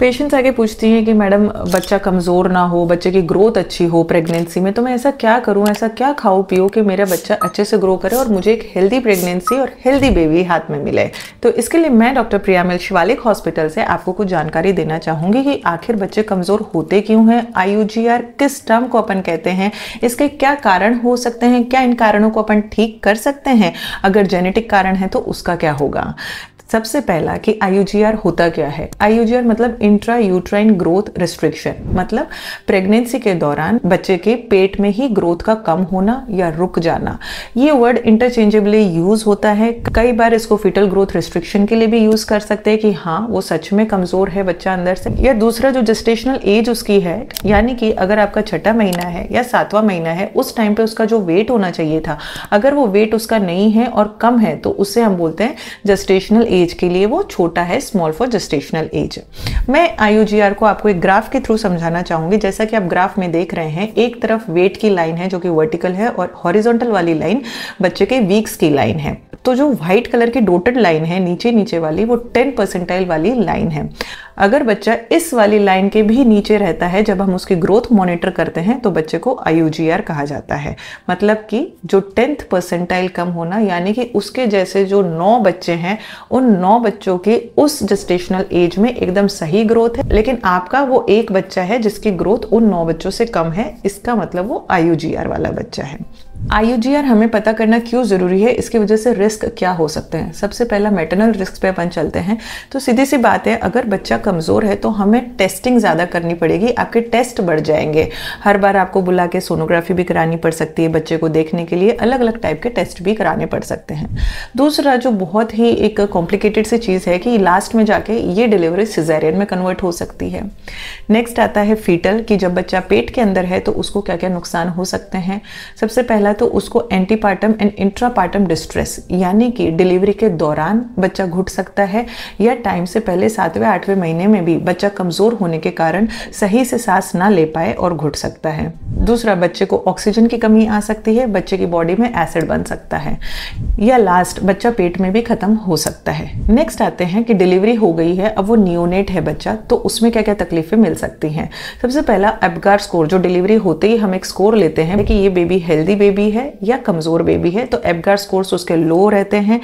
Patients आके पूछती हैं कि मैडम बच्चा कमज़ोर ना हो, बच्चे की ग्रोथ अच्छी हो प्रेगनेंसी में, तो मैं ऐसा क्या करूं, ऐसा क्या खाऊं पीऊं कि मेरा बच्चा अच्छे से ग्रो करे और मुझे एक हेल्दी प्रेगनेंसी और हेल्दी बेबी हाथ में मिले। तो इसके लिए मैं डॉक्टर प्रिया मिल्क शिवालिक हॉस्पिटल से आपको कुछ जानकारी देना चाहूंगी कि आखिर बच्चे कमज़ोर होते क्यों हैं, IUGR किस टर्म को अपन कहते हैं, इसके क्या कारण हो सकते हैं, क्या इन कारणों को अपन ठीक कर सकते हैं, अगर जेनेटिक कारण है तो उसका क्या होगा। सबसे पहला कि IUGR होता क्या है। IUGR मतलब इंट्रा यूट्राइन ग्रोथ रिस्ट्रिक्शन, मतलब प्रेगनेंसी के दौरान बच्चे के पेट में ही ग्रोथ का कम होना या रुक जाना। ये वर्ड इंटरचेंजेबली यूज होता है। कई बार इसको फीटल ग्रोथ रिस्ट्रिक्शन के लिए भी यूज कर सकते हैं कि हाँ वो सच में कमजोर है बच्चा अंदर से। या दूसरा जो जेस्टेशनल एज उसकी है, यानी कि अगर आपका छठा महीना है या 7वां महीना है, उस टाइम पे उसका जो वेट होना चाहिए था, अगर वो वेट उसका नहीं है और कम है तो उससे हम बोलते हैं जेस्टेशनल एज के लिए वो छोटा है, स्मॉल फॉर जेस्टेशनल एज। मैं IUGR को आपको एक ग्राफ के थ्रू समझाना चाहूंगी। जैसा कि आप ग्राफ में देख रहे हैं, एक तरफ वेट की लाइन है जो कि वर्टिकल है और हॉरिजॉन्टल वाली लाइन बच्चे के वीक्स की लाइन है। तो जो व्हाइट कलर की डॉटेड लाइन है नीचे नीचे वाली, वो 10 परसेंटाइल वाली लाइन है। अगर बच्चा इस वाली लाइन के भी नीचे रहता है जब हम उसकी ग्रोथ मॉनिटर करते हैं तो बच्चे को IUGR कहा जाता है। मतलब कि जो 10th परसेंटाइल कम होना, यानी कि उसके जैसे जो 9 बच्चे हैं, उन 9 बच्चों की उस जेस्टेशनल एज में एकदम सही ग्रोथ है, लेकिन आपका वो एक बच्चा है जिसकी ग्रोथ उन 9 बच्चों से कम है, इसका मतलब वो IUGR वाला बच्चा है। IUGR हमें पता करना क्यों जरूरी है, इसकी वजह से रिस्क क्या हो सकते हैं। सबसे पहला मैटरनल रिस्क पे अपन चलते हैं। तो सीधी सी बात है, अगर बच्चा कमजोर है तो हमें टेस्टिंग ज्यादा करनी पड़ेगी, आपके टेस्ट बढ़ जाएंगे। हर बार आपको बुला के सोनोग्राफी भी करानी पड़ सकती है, बच्चे को देखने के लिए अलग अलग टाइप के टेस्ट भी कराने पड़ सकते हैं। दूसरा जो बहुत ही एक कॉम्प्लिकेटेड सी चीज है कि लास्ट में जाके ये डिलीवरी सिजेरियन में कन्वर्ट हो सकती है। नेक्स्ट आता है फीटल, कि जब बच्चा पेट के अंदर है तो उसको क्या क्या नुकसान हो सकते हैं। सबसे पहला तो उसको एंटीपार्टम एंड इंट्रापार्टम डिस्ट्रेस, यानी कि डिलीवरी के दौरान बच्चा घुट सकता है, या टाइम से पहले 7वें 8वें महीने में भी बच्चा कमजोर होने के कारण सही से सांस ना ले पाए और घुट सकता है। दूसरा, बच्चे को ऑक्सीजन की कमी आ सकती है, बच्चे की बॉडी में एसिड बन सकता है, या लास्ट बच्चा पेट में भी खत्म हो सकता है। नेक्स्ट आते हैं कि डिलीवरी हो गई है, अब वो नियोनेट है बच्चा, तो उसमें क्या क्या तकलीफें मिल सकती हैं। सबसे पहला एब्गार स्कोर, जो डिलीवरी होते ही हम एक स्कोर लेते हैं कि ये बेबी हेल्दी बेबी है या कमजोर बेबी है, तो एब्गार स्कोर्स उसके लो रहते हैं।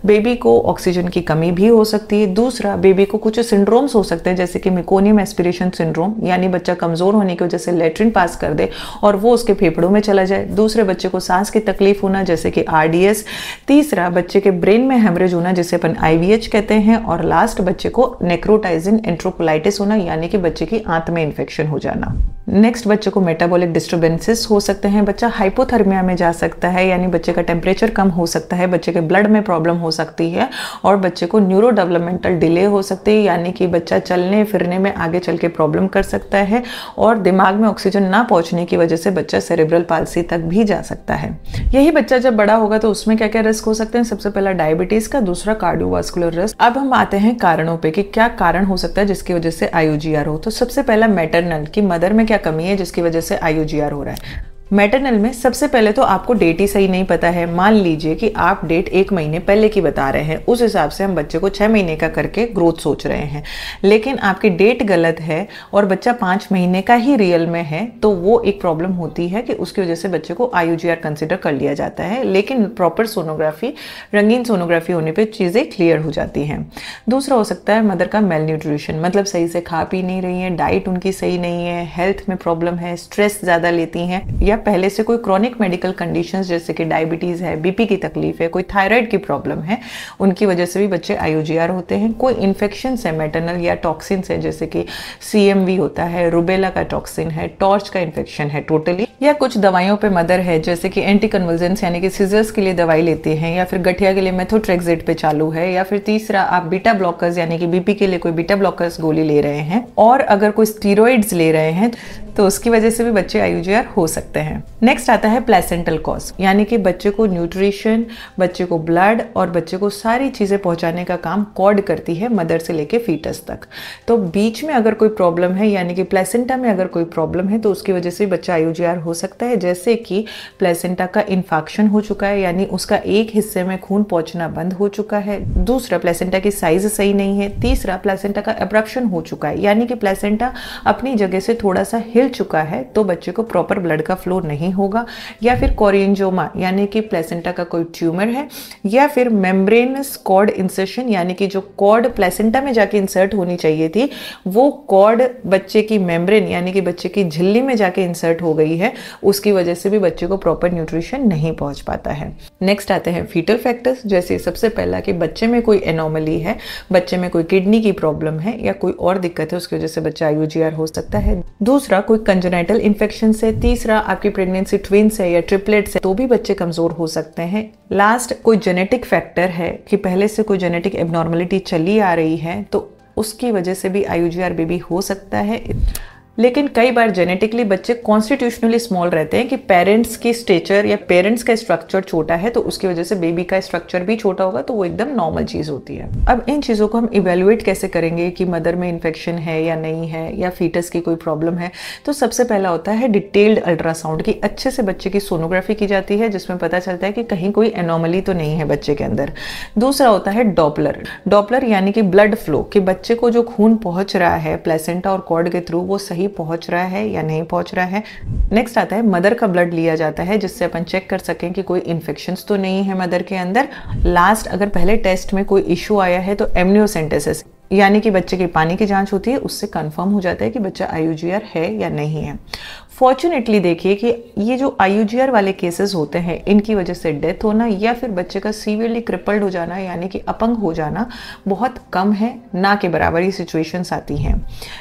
बेबी को ऑक्सीजन की कमी भी हो सकती है। दूसरा, बेबी को कुछ सिंड्रोम्स हो सकते हैं जैसे कि मेकोनियम एस्पिरेशन सिंड्रोम, यानी बच्चा कमजोर होने की वजह से लेट्रिन पास कर दे और वो उसके फेफड़ों में चला जाए। दूसरे, बच्चे को सांस की तकलीफ होना जैसे कि RDS। तीसरा, बच्चे के ब्रेन में हेमरेज होना जिसे अपन IVH कहते हैं। और लास्ट, बच्चे को नेक्रोटाइजिन एंट्रोकोलाइटिस होना, यानी कि बच्चे की आंत में इन्फेक्शन हो जाना। नेक्स्ट, बच्चे को मेटाबॉलिक डिस्टर्बेंसेस हो सकते हैं, बच्चा हाइपोथर्मिया में जा सकता है, यानी बच्चे का टेम्परेचर कम हो सकता है, बच्चे के ब्लड में प्रॉब्लम हो सकती है, और बच्चे को न्यूरो डेवलपमेंटल डिले हो सकती है, यानी कि बच्चा चलने फिरने में आगे चल के प्रॉब्लम कर सकता है, और दिमाग में ऑक्सीजन ना पहुंचने की वजह से बच्चा सेरेब्रल पाल्सी तक भी जा सकता है। यही बच्चा जब बड़ा होगा तो उसमें क्या क्या रिस्क हो सकते हैं। सबसे पहला डायबिटीज का, दूसरा कार्डियोवास्कुलर रिस्क। अब हम आते हैं कारणों पे कि क्या कारण हो सकता है जिसकी वजह से IUGR हो। तो सबसे पहला मैटरनल, की मदर में क्या कमी है जिसकी वजह से IUGR हो रहा है। मैटरनल में सबसे पहले तो आपको डेट ही सही नहीं पता है। मान लीजिए कि आप डेट 1 महीने पहले की बता रहे हैं, उस हिसाब से हम बच्चे को 6 महीने का करके ग्रोथ सोच रहे हैं, लेकिन आपकी डेट गलत है और बच्चा 5 महीने का ही रियल में है, तो वो एक प्रॉब्लम होती है कि उसकी वजह से बच्चे को IUGR कंसिडर कर लिया जाता है। लेकिन प्रॉपर सोनोग्राफी, रंगीन सोनोग्राफी होने पर चीज़ें क्लियर हो जाती हैं। दूसरा हो सकता है मदर का मेल न्यूट्रिशन, मतलब सही से खा पी नहीं रही है, डाइट उनकी सही नहीं है, हेल्थ में प्रॉब्लम है, स्ट्रेस ज़्यादा लेती हैं, या पहले से कोई क्रॉनिक मेडिकल कंडीशंस जैसे कि डायबिटीज है, BP की तकलीफ है, कोई थायराइड की प्रॉब्लम है, उनकी वजह से भी बच्चे IUGR होते हैं। कोई इन्फेक्शन है मैटरनल या टॉक्सिन्स है जैसे कि CMV होता है, रुबेला का टॉक्सिन है, टॉर्च का इन्फेक्शन है टोटली, या कुछ दवाइयों पे मदर है जैसे कि एंटी कन्वल्जेंस यानी कि सीजर्स के लिए दवाई लेते हैं, या फिर गठिया के लिए मेथोट्रेक्सेट पे चालू है, या फिर तीसरा आप बीटा ब्लॉकर्स यानी कि BP के लिए कोई बीटा ब्लॉकर्स गोली ले रहे हैं, और अगर कोई स्टीरॉइड्स ले रहे हैं, तो उसकी वजह से भी बच्चे IUGR हो सकते हैं। नेक्स्ट आता है प्लेसेंटल कॉज, यानी कि बच्चे को न्यूट्रिशन, बच्चे को ब्लड और बच्चे को सारी चीज़ें पहुंचाने का काम कॉर्ड करती है, मदर से लेके फीटस तक। तो बीच में अगर कोई प्रॉब्लम है, यानी कि प्लेसेंटा में अगर कोई प्रॉब्लम है, तो उसकी वजह से बच्चा IUGR हो सकता है। जैसे कि प्लेसेंटा का इन्फेक्शन हो चुका है, यानी उसका एक हिस्से में खून पहुंचना बंद हो चुका है। दूसरा, प्लेसेंटा की साइज सही नहीं है। तीसरा, प्लेसेंटा का एब्रप्शन हो चुका है, यानी कि प्लेसेंटा अपनी जगह से थोड़ा सा हिल चुका है, तो बच्चे को प्रॉपर ब्लड का फ्लो नहीं होगा। या फिर कोरिएंजियोमा, यानी कि प्लेसेंटा का कोई ट्यूमर है। या फिर मेम्ब्रेनस कॉर्ड इंसर्शन, यानी कि जो कॉर्ड प्लेसेंटा में जाके इंसर्ट होनी चाहिए थी, वो कॉर्ड बच्चे की मेम्ब्रेन, यानी कि बच्चे की झिल्ली में जाके इंसर्ट हो गई है। उसकी वजह से भी बच्चे को प्रॉपर न्यूट्रिशन नहीं पहुंच पाता है। नेक्स्ट आते हैं फीटल फैक्टर्स, जैसे सबसे पहला कि बच्चे में कोई एनोमली है, बच्चे में कोई किडनी की प्रॉब्लम है या कोई और दिक्कत है, उसकी वजह से बच्चा IUGR हो सकता है। दूसरा, कोई कंजेनाइटल इन्फेक्शन से। तीसरा, आपकी प्रेगनेंसी ट्विंस है या ट्रिपलेट्स है, तो भी बच्चे कमजोर हो सकते हैं। लास्ट, कोई जेनेटिक फैक्टर है कि पहले से कोई जेनेटिक एबनॉर्मलिटी चली आ रही है, तो उसकी वजह से भी IUGR बेबी हो सकता है। लेकिन कई बार जेनेटिकली बच्चे कॉन्स्टिट्यूशनली स्मॉल रहते हैं कि पेरेंट्स की स्टेचर या पेरेंट्स का स्ट्रक्चर छोटा है, तो उसकी वजह से बेबी का स्ट्रक्चर भी छोटा होगा, तो वो एकदम नॉर्मल चीज़ होती है। अब इन चीज़ों को हम इवेल्युएट कैसे करेंगे कि मदर में इन्फेक्शन है या नहीं है, या फीटस की कोई प्रॉब्लम है। तो सबसे पहला होता है डिटेल्ड अल्ट्रासाउंड की अच्छे से बच्चे की सोनोग्राफी की जाती है, जिसमें पता चलता है कि कहीं कोई एनोमली तो नहीं है बच्चे के अंदर। दूसरा होता है डॉपलर। डॉपलर यानी कि ब्लड फ्लो, कि बच्चे को जो खून पहुंच रहा है प्लेसेंटा और कॉर्ड के थ्रू, वो सही पहुंच रहा है या नहीं पहुंच रहा है। नेक्स्ट आता है मदर का ब्लड लिया जाता है, जिससे अपन चेक कर सकें कि कोई इन्फेक्शंस तो नहीं है मदर के अंदर। लास्ट, अगर पहले टेस्ट में कोई इश्यू आया है तो एमनियोसेंटेसिस, यानी कि बच्चे के पानी की जांच होती है, उससे कंफर्म हो जाता है कि बच्चा IUGR है या नहीं है। फॉर्चुनेटली देखिए कि ये जो IUGR वाले केसेस होते हैं, इनकी वजह से डेथ होना या फिर बच्चे का सीवियरली क्रिपल्ड हो जाना, यानी कि अपंग हो जाना, बहुत कम है, ना के बराबर ही सिचुएशंस आती हैं।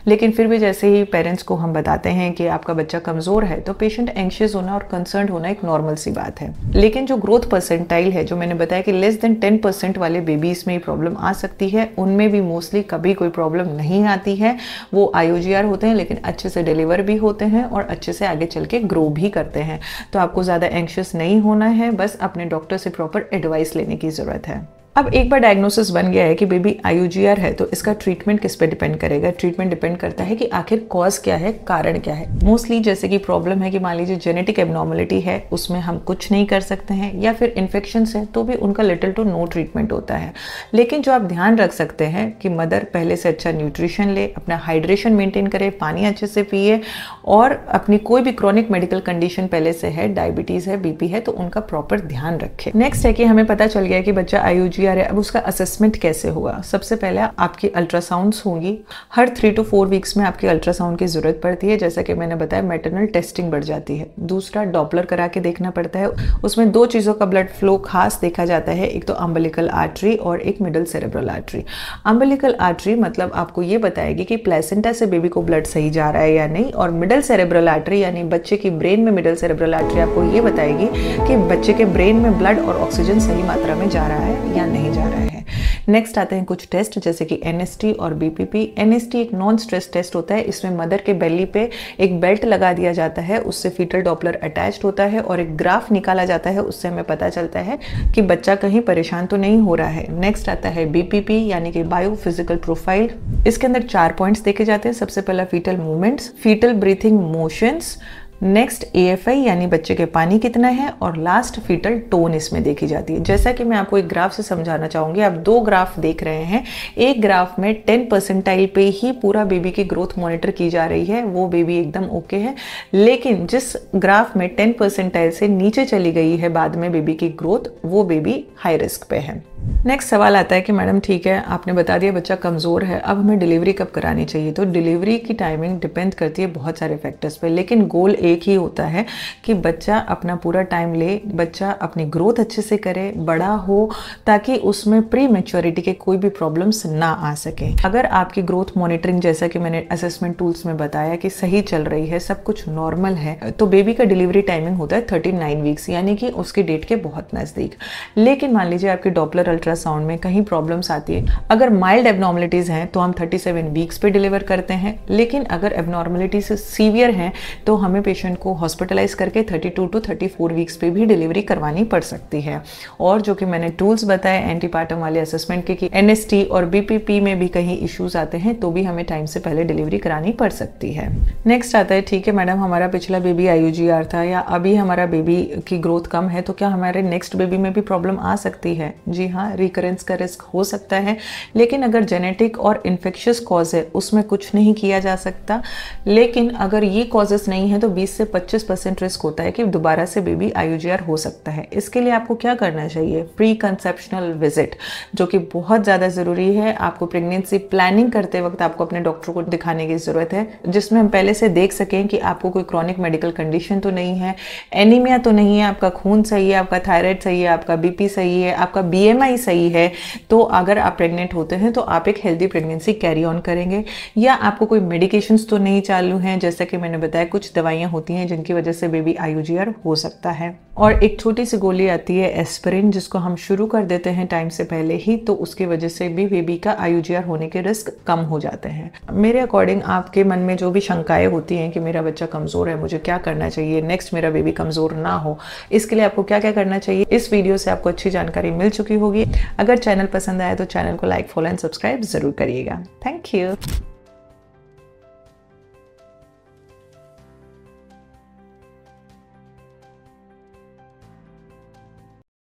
लेकिन फिर भी जैसे ही पेरेंट्स को हम बताते हैं कि आपका बच्चा कमज़ोर है, तो पेशेंट एंशियस होना और कंसर्न होना एक नॉर्मल सी बात है। लेकिन जो ग्रोथ परसेंटाइल है, जो मैंने बताया कि लेस देन 10% वाले बेबीज़ में प्रॉब्लम आ सकती है, उनमें भी मोस्टली कभी कोई प्रॉब्लम नहीं आती है। वो IUGR होते हैं, लेकिन अच्छे से डिलीवर भी होते हैं और अच्छे से आगे चल के ग्रो भी करते हैं। तो आपको ज़्यादा एंशियस नहीं होना है, बस अपने डॉक्टर से प्रॉपर एडवाइस लेने की ज़रूरत है। अब एक बार डायग्नोसिस बन गया है कि बेबी IUGR है, तो इसका ट्रीटमेंट किस पे डिपेंड करेगा? ट्रीटमेंट डिपेंड करता है कि आखिर कॉज क्या है, कारण क्या है। मोस्टली जैसे कि प्रॉब्लम है कि मान लीजिए जेनेटिक एबनॉर्मलिटी है, उसमें हम कुछ नहीं कर सकते हैं, या फिर इन्फेक्शंस है, तो भी उनका लिटिल टू नो ट्रीटमेंट होता है। लेकिन जो आप ध्यान रख सकते हैं कि मदर पहले से अच्छा न्यूट्रिशन ले, अपना हाइड्रेशन मेंटेन करे, पानी अच्छे से पिए, और अपनी कोई भी क्रॉनिक मेडिकल कंडीशन पहले से है, डायबिटीज़ है, BP है, तो उनका प्रॉपर ध्यान रखें। नेक्स्ट है कि हमें पता चल गया कि बच्चा IUGR है, अब उसका असेसमेंट कैसे होगा? सबसे पहले आपकी अल्ट्रासाउंड्स होंगी। हर 3 to 4 वीक्स में आपकी अल्ट्रासाउंड की जरूरत पड़ती है, जैसा कि मैंने बताया मैटरनल टेस्टिंग बढ़ जाती है। दूसरा, डॉपलर करा के देखना पड़ता है, उसमें 2 चीज़ों का ब्लड फ्लो खास देखा जाता है, एक तो अम्बिलिकल आर्टरी और एक middle cerebral artery. Umbilical artery मतलब आपको ये बताएगी कि प्लेसेंटा से बेबी को ब्लड सही जा रहा है या नहीं, और मिडल सेरेब्रल आर्टरी यानी बच्चे की ब्रेन में मिडल सेरेब्रल आर्टरी आपको ये बताएगी कि बच्चे के ब्रेन में ब्लड और ऑक्सीजन सही मात्रा में जा रहा है या नहीं जा रहा है। नेक्स्ट आते हैं कुछ टेस्ट, जैसे कि NST और BPP। NST एक नॉन स्ट्रेस टेस्ट होता है, इसमें मदर के बेली पे एक बेल्ट लगा दिया जाता है, उससे फीटल डॉपलर अटैच्ड होता है और एक ग्राफ निकाला जाता है, उससे हमें पता चलता है कि बच्चा कहीं परेशान तो नहीं हो रहा है। नेक्स्ट आता है BPP यानी कि बायो फिजिकल प्रोफाइल। इसके अंदर 4 पॉइंट्स देखे जाते हैं। सबसे पहला fetal movements, fetal breathing motions, next AFI यानी बच्चे के पानी कितना है, और लास्ट फीटल टोन इसमें देखी जाती है। जैसा कि मैं आपको एक ग्राफ से समझाना चाहूंगी, आप 2 ग्राफ देख रहे हैं। एक ग्राफ में 10 परसेंटाइल पे ही पूरा बेबी की ग्रोथ मॉनिटर की जा रही है, वो बेबी एकदम ओके है। लेकिन जिस ग्राफ में 10 परसेंटाइल से नीचे चली गई है बाद में बेबी की ग्रोथ, वो बेबी हाई रिस्क पे है। नेक्स्ट सवाल आता है कि मैडम ठीक है, आपने बता दिया बच्चा कमज़ोर है, अब हमें डिलीवरी कब करानी चाहिए? तो डिलीवरी की टाइमिंग डिपेंड करती है बहुत सारे फैक्टर्स पे, लेकिन गोल एक ही होता है कि बच्चा अपना पूरा टाइम ले, बच्चा अपनी ग्रोथ अच्छे से करे, बड़ा हो, ताकि उसमें प्री मैच्योरिटी के कोई भी प्रॉब्लम्स ना आ सके। अगर आपकी ग्रोथ मॉनिटरिंग जैसा कि मैंने असेसमेंट टूल्स में बताया कि सही चल रही है, सब कुछ नॉर्मल है, तो बेबी का डिलीवरी टाइमिंग होता है 39 वीक्स, यानी कि उसकी डेट के बहुत नज़दीक। लेकिन मान लीजिए आपकी डॉपलर अल्ट्रासाउंड में कहीं प्रॉब्लम्स आती है, अगर माइल्ड एबनॉर्मलिटीज़ हैं तो हम 37 वीक्स पे डिलीवर करते हैं, लेकिन अगर एबनॉर्मलिटीज सीवियर हैं तो हमें पेशेंट को हॉस्पिटलाइज करके 32 टू 34 वीक्स पे भी डिलीवरी करवानी पड़ सकती है। और जो कि मैंने टूल्स बताए एंटीपार्टम वाले असेसमेंट के कि एनएसटी और बीपीपी में भी कहीं इश्यूज आते हैं तो भी हमें टाइम से पहले डिलीवरी करानी पड़ सकती है। नेक्स्ट आता है, ठीक है मैडम, हमारा पिछला बेबी IUGR था या अभी हमारा बेबी की ग्रोथ कम है, तो क्या हमारे नेक्स्ट बेबी में भी प्रॉब्लम आ सकती है? जी हाँ, रिकरेंस का रिस्क हो सकता है, लेकिन अगर जेनेटिक और इन्फेक्शियस कॉज है उसमें कुछ नहीं किया जा सकता। लेकिन अगर ये कॉजेस नहीं है तो 20 से 25% रिस्क होता है कि दोबारा से बेबी IUGR हो सकता है। इसके लिए आपको क्या करना चाहिए? प्री कंसेप्शनल विजिट, जो कि बहुत ज़्यादा ज़रूरी है। आपको प्रेगनेंसी प्लानिंग करते वक्त आपको अपने डॉक्टर को दिखाने की ज़रूरत है, जिसमें हम पहले से देख सकें कि आपको कोई क्रॉनिक मेडिकल कंडीशन तो नहीं है, एनीमिया तो नहीं है, आपका खून सही है, आपका थायराइड सही है, आपका BP सही है, आपका BMI सही है। तो अगर आप प्रेग्नेंट होते हैं तो आप एक हेल्दी प्रेगनेंसी कैरी ऑन करेंगे। या आपको कोई मेडिकेशंस तो नहीं चालू हैं, जैसा कि मैंने बताया कुछ दवाइयाँ होती हैं जिनकी वजह से बेबी IUGR हो सकता है। और एक छोटी सी गोली आती है एस्पिरिन, जिसको हम शुरू कर देते हैं टाइम से पहले ही, तो उसकी वजह से भी बेबी का IUGR होने के रिस्क कम हो जाते हैं। मेरे अकॉर्डिंग आपके मन में जो भी शंकाएं होती हैं कि मेरा बच्चा कमज़ोर है, मुझे क्या करना चाहिए, नेक्स्ट मेरा बेबी कमज़ोर ना हो, इसके लिए आपको क्या क्या करना चाहिए, इस वीडियो से आपको अच्छी जानकारी मिल चुकी होगी। अगर चैनल पसंद आया तो चैनल को लाइक, फॉलो एंड सब्सक्राइब ज़रूर करिएगा। Thank you.